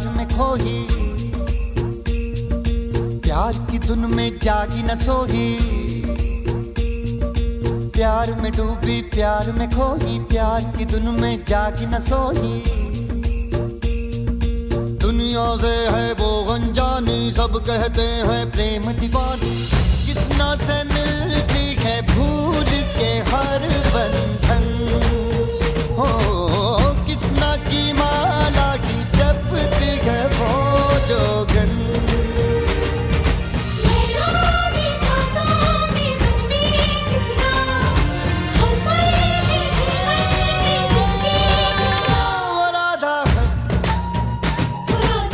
प्यार में खोही, प्यार की धुन में जागी न सोही, प्यार में डूबी प्यार में खोही, प्यार की धुन में जागी न सोही। दुनिया से है वो अनजानी, सब कहते हैं प्रेम दीवानी, किसना से